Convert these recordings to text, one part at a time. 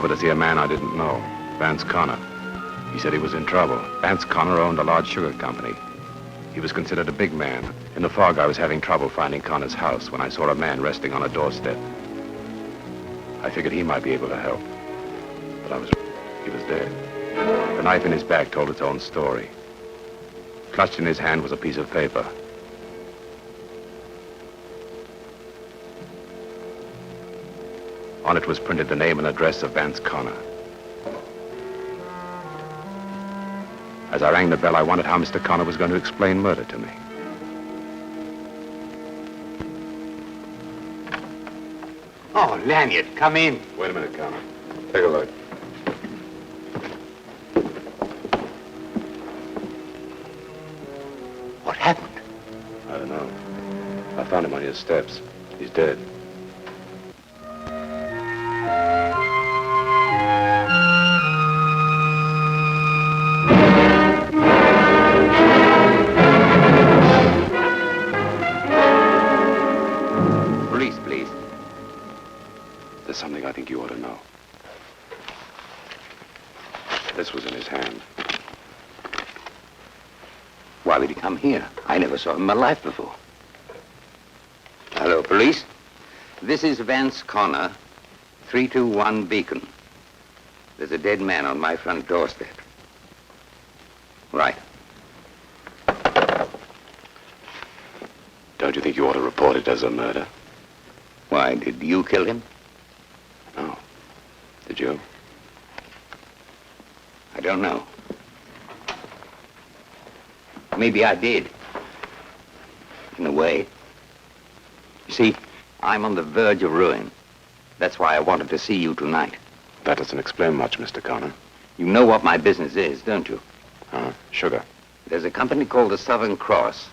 over to see a man I didn't know, Vance Connor. He said he was in trouble. Vance Connor owned a large sugar company. He was considered a big man. In the fog, I was having trouble finding Connor's house when I saw a man resting on a doorstep. I figured he might be able to help. But he was dead. The knife in his back told its own story. Clutched in his hand was a piece of paper. On it was printed the name and address of Vance Connor. As I rang the bell, I wondered how Mr. Connor was going to explain murder to me. Oh, Lanyard, come in. Wait a minute, Connor. Take a look. What happened? I don't know. I found him on his steps. He's dead. Police, please. There's something I think you ought to know. This was in his hand. Why would he come here? I never saw him in my life before. Hello, police. This is Vance Connor, 321 Beacon. There's a dead man on my front doorstep. Right. Don't you think you ought to report it as a murder? Why, did you kill him? No. Did you? I don't know. Maybe I did. In a way. You see, I'm on the verge of ruin. That's why I wanted to see you tonight. That doesn't explain much, Mr. Connor. You know what my business is, don't you? Sugar. There's a company called the Southern Cross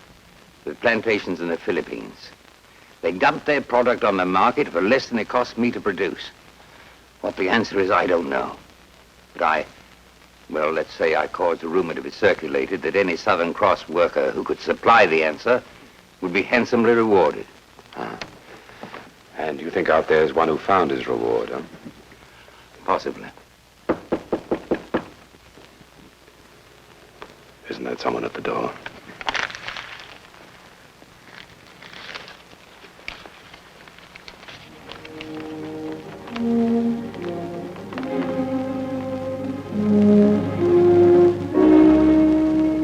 with plantations in the Philippines. They dump their product on the market for less than it costs me to produce. What the answer is, I don't know. But well, let's say I caused a rumor to be circulated that any Southern Cross worker who could supply the answer would be handsomely rewarded. And you think out there is one who found his reward, huh? Possibly. Isn't that someone at the door?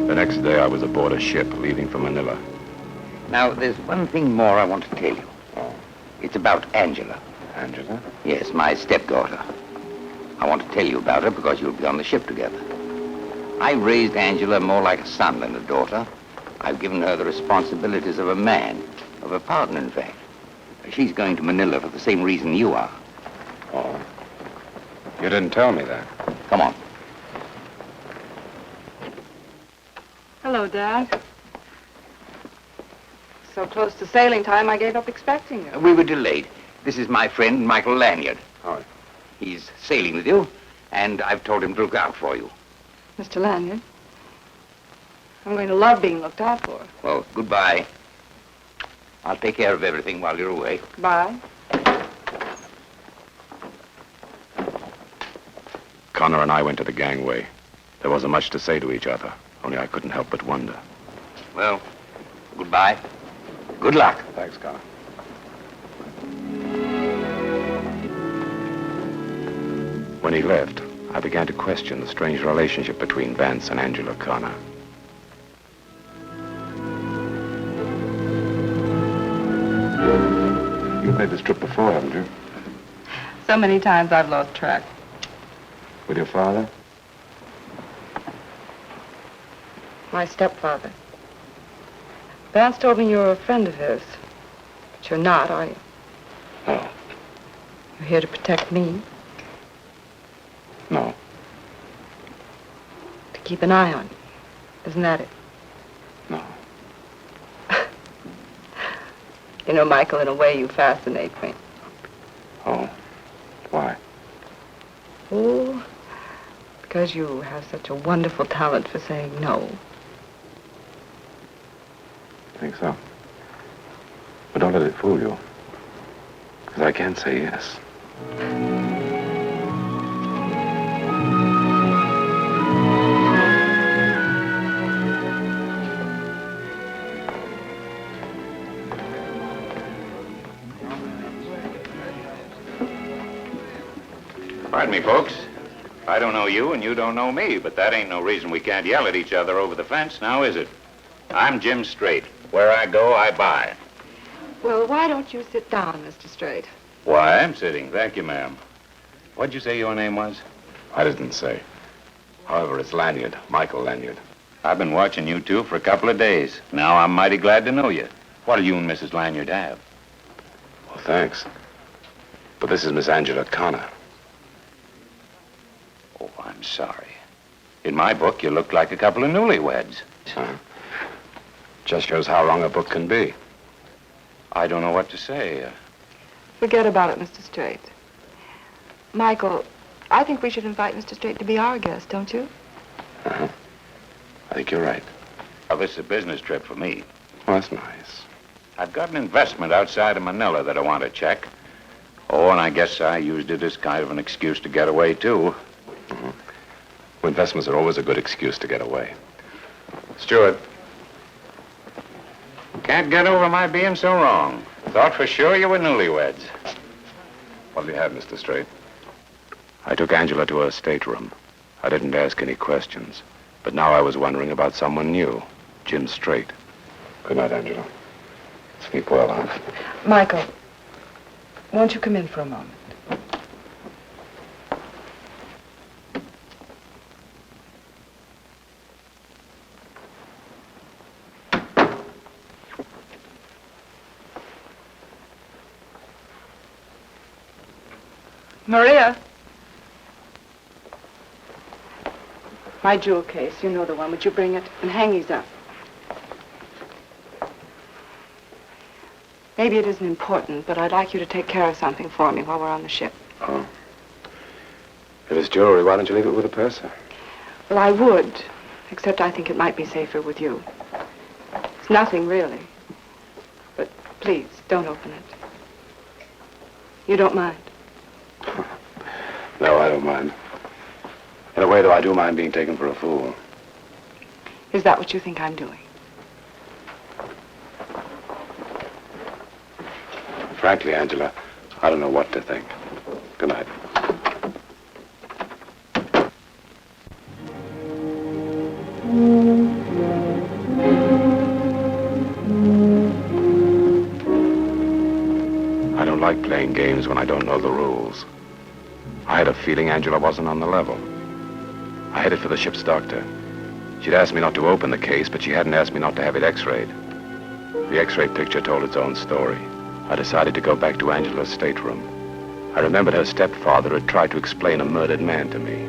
The next day, I was aboard a ship leaving for Manila. Now, there's one thing more I want to tell you. Oh. It's about Angela. Angela? Yes, my stepdaughter. I want to tell you about her because you'll be on the ship together. I raised Angela more like a son than a daughter. I've given her the responsibilities of a man, of a partner, in fact. She's going to Manila for the same reason you are. Oh. You didn't tell me that. Come on. Hello, Dad. So close to sailing time, I gave up expecting you. We were delayed. This is my friend, Michael Lanyard. Oh. He's sailing with you, and I've told him to look out for you. Mr. Lanyard, I'm going to love being looked out for. Well, goodbye. I'll take care of everything while you're away. Bye. Connor and I went to the gangway. There wasn't much to say to each other, only I couldn't help but wonder. Well, goodbye. Good luck. Thanks, Connor. When he left, I began to question the strange relationship between Vance and Angela Connor. You've made this trip before, haven't you? So many times I've lost track. With your father? My stepfather. Vance told me you were a friend of his. But you're not, are you? No. You're here to protect me? No. To keep an eye on you. Isn't that it? No. You know, Michael, in a way, you fascinate me. Oh. Why? Oh, because you have such a wonderful talent for saying no. Think so. But don't let it fool you. Because I can't say yes. Pardon me, folks. I don't know you and you don't know me, but that ain't no reason we can't yell at each other over the fence, now is it? I'm Jim Straight. Where I go, I buy. Well, why don't you sit down, Mr. Straight? Why, I'm sitting. Thank you, ma'am. What'd you say your name was? I didn't say. However, it's Lanyard, Michael Lanyard. I've been watching you two for a couple of days. Now I'm mighty glad to know you. What'll you and Mrs. Lanyard have? Well, thanks. But this is Miss Angela Connor. Oh, I'm sorry. In my book, you look like a couple of newlyweds. Just shows how wrong a book can be. I don't know what to say. Forget about it, Mr. Straight. Michael, I think we should invite Mr. Straight to be our guest, don't you? Uh-huh. I think you're right. Well, this is a business trip for me. Well, that's nice. I've got an investment outside of Manila that I want to check. Oh, and I guess I used it as kind of an excuse to get away, too. Mm-hmm. Well, investments are always a good excuse to get away. Steward. Can't get over my being so wrong. Thought for sure you were newlyweds. What do you have, Mr. Straight? I took Angela to her stateroom. I didn't ask any questions. But now I was wondering about someone new, Jim Straight. Good night, Angela. Sleep well, huh? Michael, won't you come in for a moment? Maria. My jewel case, you know the one. Would you bring it? And hang these up. Maybe it isn't important, but I'd like you to take care of something for me while we're on the ship. Oh. If it's jewelry, why don't you leave it with the purser? Well, I would, except I think it might be safer with you. It's nothing, really. But please, don't open it. You don't mind? No, I don't mind. In a way, though, I do mind being taken for a fool. Is that what you think I'm doing? Frankly, Angela, I don't know what to think. Good night. I don't like playing games when I don't know the rules. I had a feeling Angela wasn't on the level. I headed for the ship's doctor. She'd asked me not to open the case, but she hadn't asked me not to have it x-rayed. The x-ray picture told its own story. I decided to go back to Angela's stateroom. I remembered her stepfather had tried to explain a murdered man to me.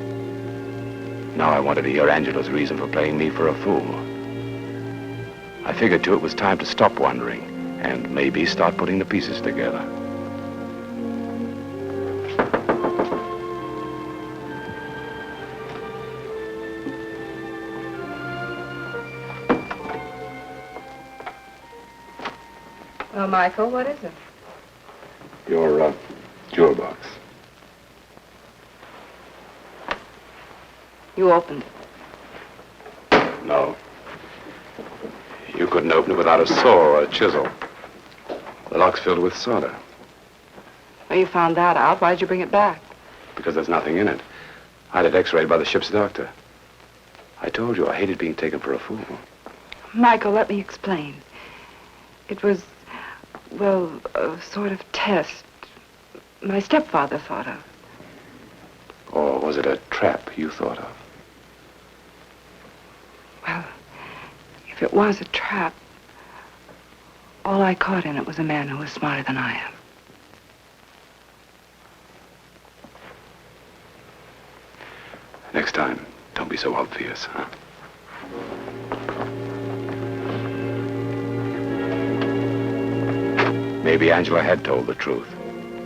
Now I wanted to hear Angela's reason for playing me for a fool. I figured, too, it was time to stop wondering and maybe start putting the pieces together. Well, Michael, what is it? Your, jewel box. You opened it. No. You couldn't open it without a saw or a chisel. The lock's filled with solder. Well, you found that out. Why'd you bring it back? Because there's nothing in it. I had it x-rayed by the ship's doctor. I told you I hated being taken for a fool. Michael, let me explain. It was, well, a sort of test my stepfather thought of. Or was it a trap you thought of? Well, if it was a trap, all I caught in it was a man who was smarter than I am. Next time, don't be so obvious, huh? Maybe Angela had told the truth.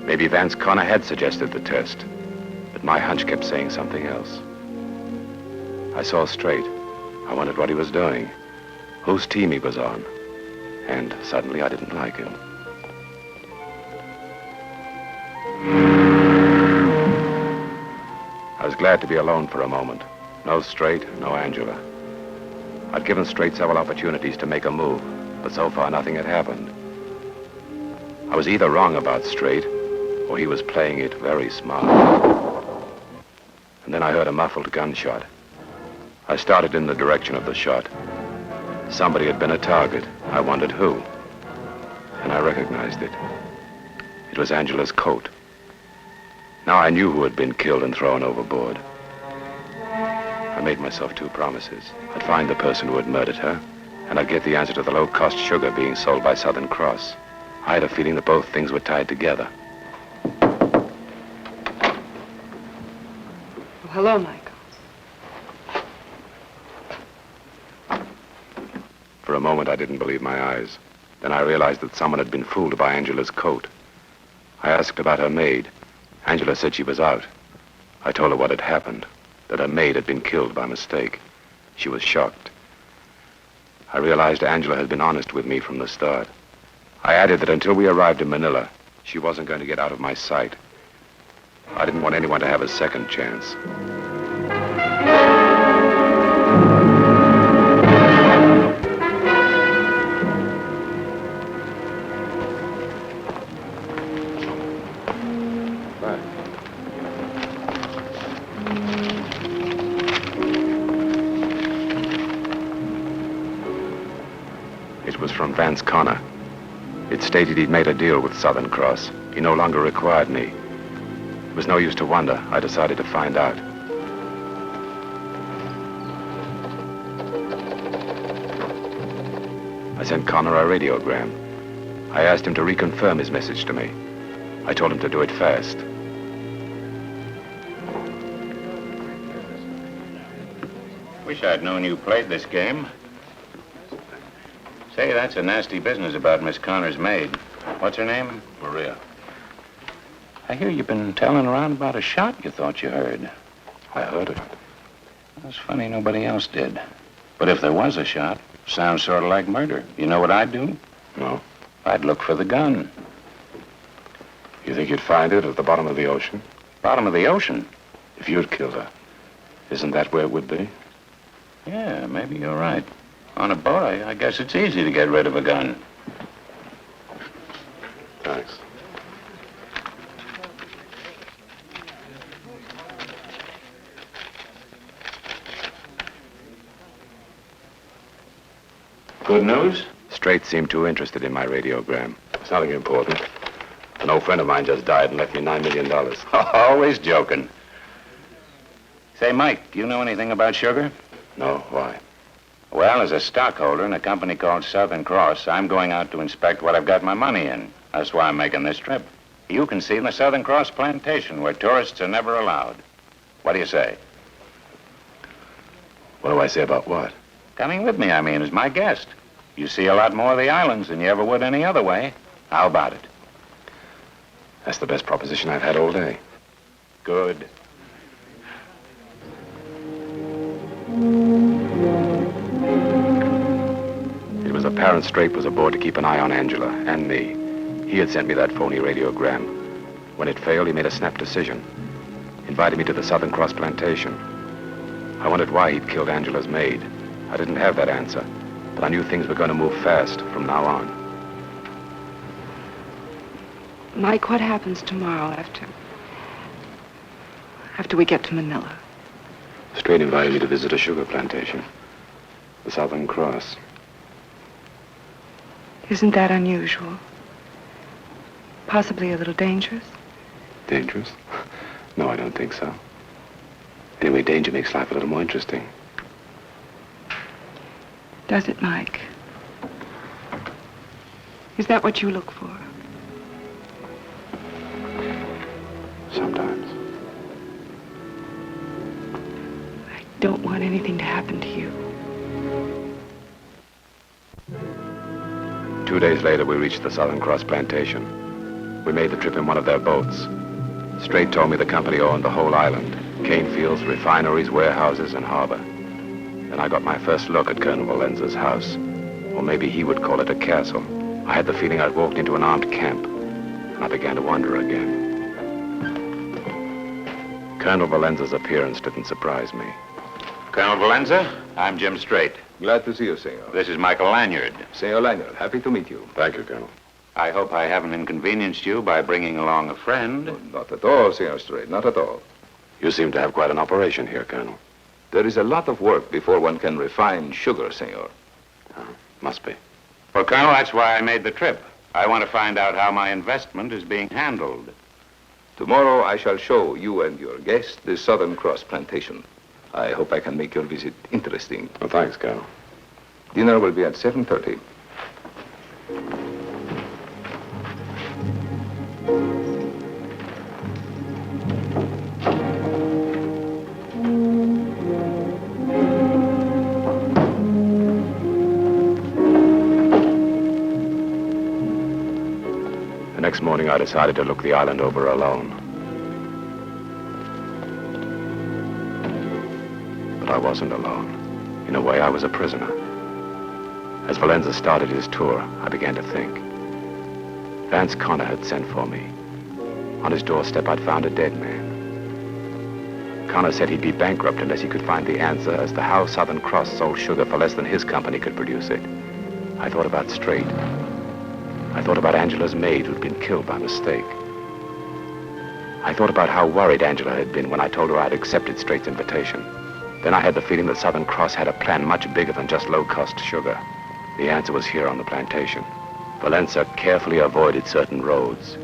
Maybe Vance Connor had suggested the test. But my hunch kept saying something else. I saw straight. I wondered what he was doing, whose team he was on. And suddenly I didn't like him. I was glad to be alone for a moment. No Straight, no Angela. I'd given Straight several opportunities to make a move, but so far nothing had happened. I was either wrong about Straight, or he was playing it very smart. and then I heard a muffled gunshot. I started in the direction of the shot. Somebody had been a target. I wondered who. And I recognized it. It was Angela's coat. Now I knew who had been killed and thrown overboard. I made myself 2 promises. I'd find the person who had murdered her, and I'd get the answer to the low-cost sugar being sold by Southern Cross. I had a feeling that both things were tied together. Oh, hello, Michael. For a moment, I didn't believe my eyes. Then I realized that someone had been fooled by Angela's coat. I asked about her maid. Angela said she was out. I told her what had happened, that her maid had been killed by mistake. She was shocked. I realized Angela had been honest with me from the start. I added that until we arrived in Manila, she wasn't going to get out of my sight. I didn't want anyone to have a second chance. It was from Vance Connor. It stated he'd made a deal with Southern Cross. He no longer required me. It was no use to wonder. I decided to find out. I sent Connor a radiogram. I asked him to reconfirm his message to me. I told him to do it fast. Wish I'd known you played this game. Say, that's a nasty business about Miss Connor's maid. What's her name? Maria. I hear you've been telling around about a shot you thought you heard. I heard it. That's funny, nobody else did. But if there was a shot, sounds sort of like murder. You know what I'd do? No. I'd look for the gun. You think you'd find it at the bottom of the ocean? Bottom of the ocean? If you'd killed her, isn't that where it would be? Yeah, maybe you're right. On a boat, I guess it's easy to get rid of a gun. Thanks. Good news? Straight seemed too interested in my radiogram. It's nothing important. An old friend of mine just died and left me $9 million. Always joking. Say, Mike, do you know anything about sugar? No, why? Well, as a stockholder in a company called Southern Cross, I'm going out to inspect what I've got my money in. That's why I'm making this trip. You can see the Southern Cross plantation where tourists are never allowed. What do you say? What do I say about what? Coming with me, I mean, as my guest. You see a lot more of the islands than you ever would any other way. How about it? That's the best proposition I've had all day. Good. It was apparent Straight was aboard to keep an eye on Angela and me. He had sent me that phony radiogram. When it failed, he made a snap decision. Invited me to the Southern Cross plantation. I wondered why he'd killed Angela's maid. I didn't have that answer, but I knew things were going to move fast from now on. Mike, what happens tomorrow after we get to Manila? Straight invited me to visit a sugar plantation. The Southern Cross. Isn't that unusual? Possibly a little dangerous? Dangerous? No, I don't think so. Anyway, danger makes life a little more interesting. Does it, Mike? Is that what you look for? Sometimes. I don't want anything to happen to you. 2 days later, we reached the Southern Cross plantation. We made the trip in one of their boats. Straight told me the company owned the whole island. Cane fields, refineries, warehouses, and harbor. Then I got my first look at Colonel Valenza's house. Or maybe he would call it a castle. I had the feeling I'd walked into an armed camp. And I began to wonder again. Colonel Valenza's appearance didn't surprise me. Colonel Valenza, I'm Jim Straight. Glad to see you, senor. This is Michael Lanyard. Senor Lanyard, happy to meet you. Thank you, Colonel. I hope I haven't inconvenienced you by bringing along a friend. Not at all, Senor Straight, not at all. You seem to have quite an operation here, Colonel. There is a lot of work before one can refine sugar, senor. Must be. Well, Colonel, that's why I made the trip. I want to find out how my investment is being handled. Tomorrow I shall show you and your guest the Southern Cross plantation. I hope I can make your visit interesting. Well, thanks, Colonel. Dinner will be at 7:30. The next morning, I decided to look the island over alone. But I wasn't alone. In a way, I was a prisoner. As Valenza started his tour, I began to think. Vance Connor had sent for me. On his doorstep, I'd found a dead man. Connor said he'd be bankrupt unless he could find the answer as to how Southern Cross sold sugar for less than his company could produce it. I thought about Strait. I thought about Angela's maid who'd been killed by mistake. I thought about how worried Angela had been when I told her I'd accepted Strait's invitation. Then I had the feeling that Southern Cross had a plan much bigger than just low-cost sugar. The answer was here on the plantation. Valenza carefully avoided certain roads.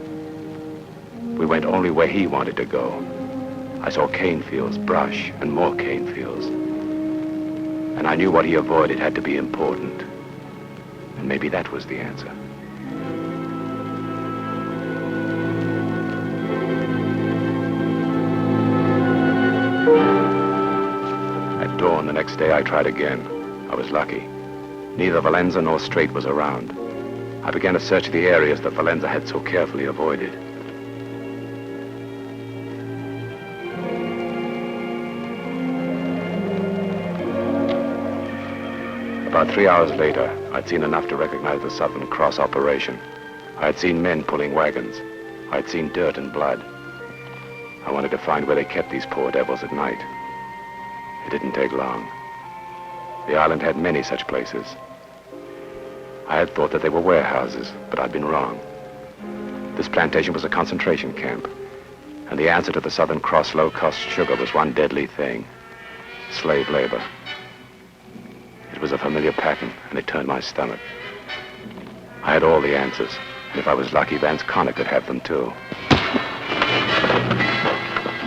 We went only where he wanted to go. I saw cane fields, brush, and more cane fields. And I knew what he avoided had to be important. And maybe that was the answer. At dawn the next day, I tried again. I was lucky. Neither Valenza nor Strait was around. I began to search the areas that Valenza had so carefully avoided. About 3 hours later, I'd seen enough to recognize the Southern Cross operation. I had seen men pulling wagons. I'd seen dirt and blood. I wanted to find where they kept these poor devils at night. It didn't take long. The island had many such places. I had thought that they were warehouses, but I'd been wrong. This plantation was a concentration camp, and the answer to the Southern Cross low-cost sugar was one deadly thing: slave labor. It was a familiar pattern, and it turned my stomach. I had all the answers, and if I was lucky, Vance Connor could have them too.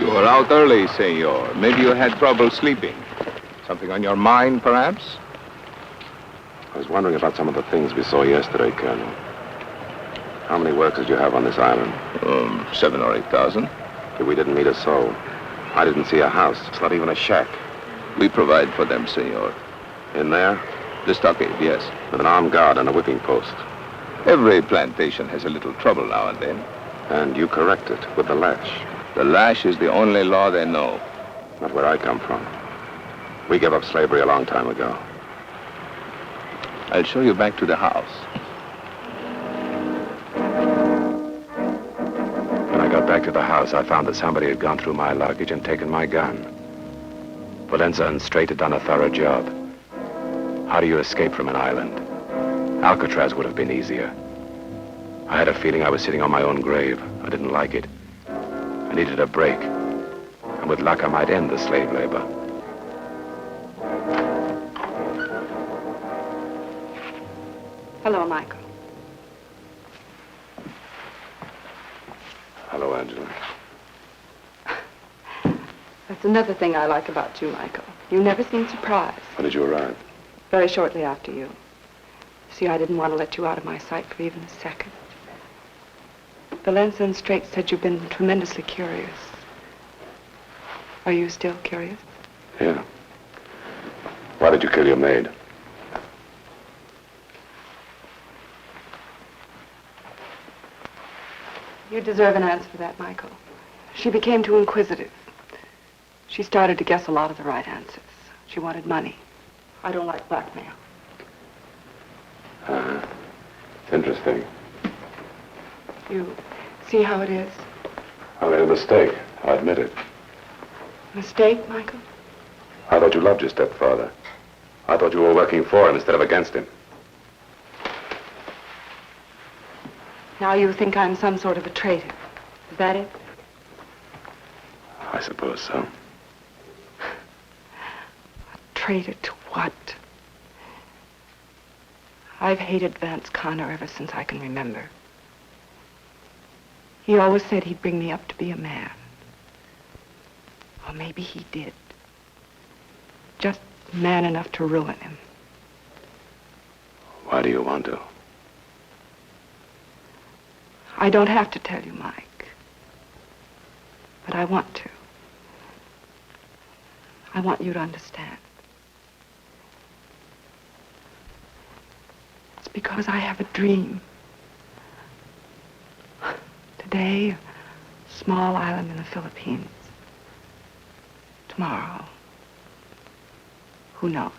You were out early, senor. Maybe you had trouble sleeping. Something on your mind, perhaps? I was wondering about some of the things we saw yesterday, Colonel. How many workers do you have on this island? 7,000 or 8,000. We didn't meet a soul. I didn't see a house. It's not even a shack. We provide for them, senor. In there? The stockade, yes. With an armed guard and a whipping post. Every plantation has a little trouble now and then. And you correct it with the lash. The lash is the only law they know. Not where I come from. We gave up slavery a long time ago. I'll show you back to the house. When I got back to the house, I found that somebody had gone through my luggage and taken my gun. Valenza and Strait had done a thorough job. How do you escape from an island? Alcatraz would have been easier. I had a feeling I was sitting on my own grave. I didn't like it. I needed a break. And with luck, I might end the slave labor. Hello, Michael. Hello, Angela. That's another thing I like about you, Michael. You never seem surprised. When did you arrive? Very shortly after you. See, I didn't want to let you out of my sight for even a second. Valenza and Strait said you've been tremendously curious. Are you still curious? Yeah. Why did you kill your maid? You deserve an answer for that, Michael. She became too inquisitive. She started to guess a lot of the right answers. She wanted money. I don't like blackmail. It's interesting. You see how it is? I made a mistake. I admit it. Mistake, Michael? I thought you loved your stepfather. I thought you were working for him instead of against him. Now you think I'm some sort of a traitor. Is that it? I suppose so. Traitor to what? I've hated Vance Connor ever since I can remember. He always said he'd bring me up to be a man. Or maybe he did. Just man enough to ruin him. Why do you want to? I don't have to tell you, Mike. But I want to. I want you to understand. It's because I have a dream. Today, a small island in the Philippines. Tomorrow, who knows?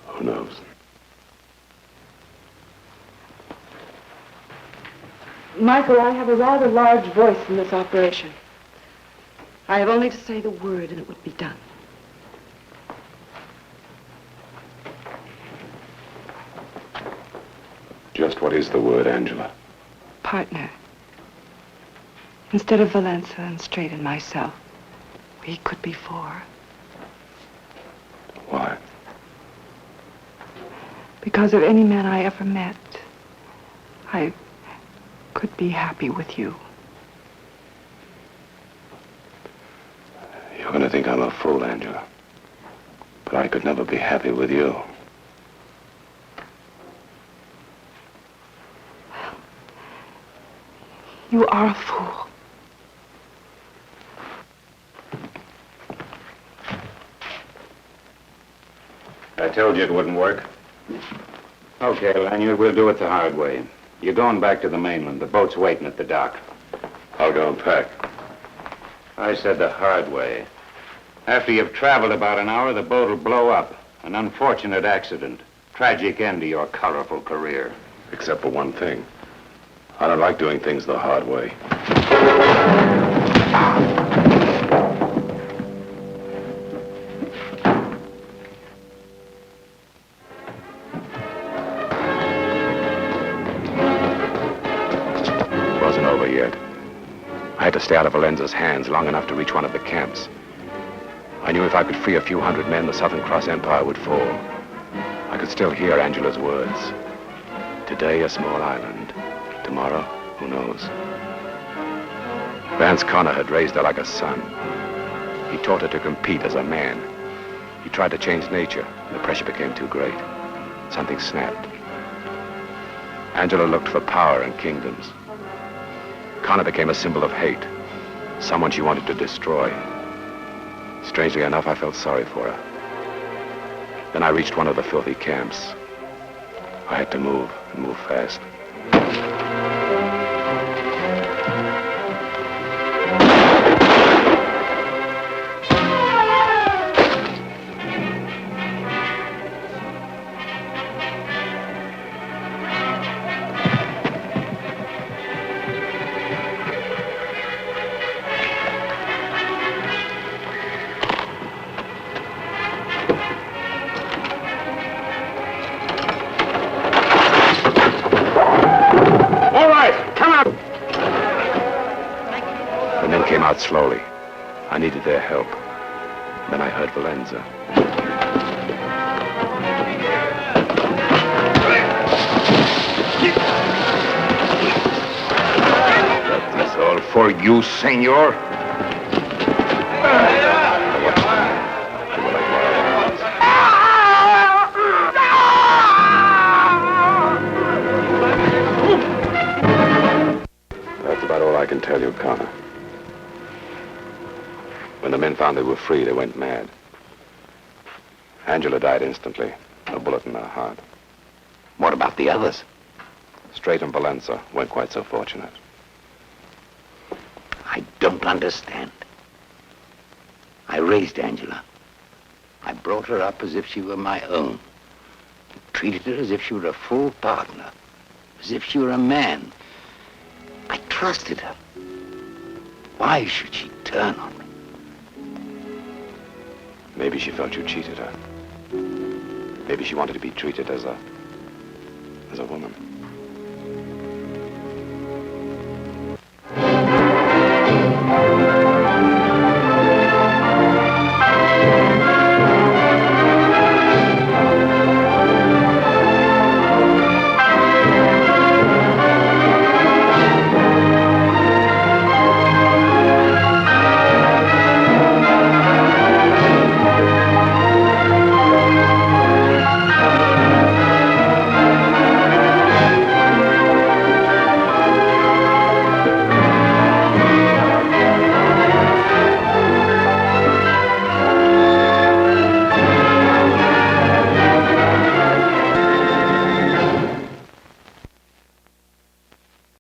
Who knows? Michael, I have a rather large voice in this operation. I have only to say the word and it would be done. Just what is the word, Angela? Partner. Instead of Valenza and Straight and myself, we could be four. Why? Because of any man I ever met, I could be happy with you. You're gonna think I'm a fool, Angela. But I could never be happy with you. You are a fool. I told you it wouldn't work. Okay, Lanyard, we'll do it the hard way. You're going back to the mainland. The boat's waiting at the dock. I'll go and pack. I said the hard way. After you've traveled about an hour, the boat will blow up. An unfortunate accident. Tragic end to your colorful career. Except for one thing. I don't like doing things the hard way. It wasn't over yet. I had to stay out of Valenza's hands long enough to reach one of the camps. I knew if I could free a few hundred men, the Southern Cross Empire would fall. I could still hear Angela's words. Today, a small island. Tomorrow, who knows? Vance Connor had raised her like a son. He taught her to compete as a man. He tried to change nature. The pressure became too great. Something snapped. Angela looked for power and kingdoms. Connor became a symbol of hate. Someone she wanted to destroy. Strangely enough, I felt sorry for her. Then I reached one of the filthy camps. I had to move, and move fast. Out slowly. I needed their help. Then I heard Valenza. That is all for you, senor. That's about all I can tell you, Connor. When the men found they were free, they went mad. Angela died instantly, a bullet in her heart. What about the others? Straight and Valenza weren't quite so fortunate. I don't understand. I raised Angela. I brought her up as if she were my own. Treated her as if she were a full partner. As if she were a man. I trusted her. Why should she turn on me? Maybe she felt you cheated her. Maybe she wanted to be treated as a woman.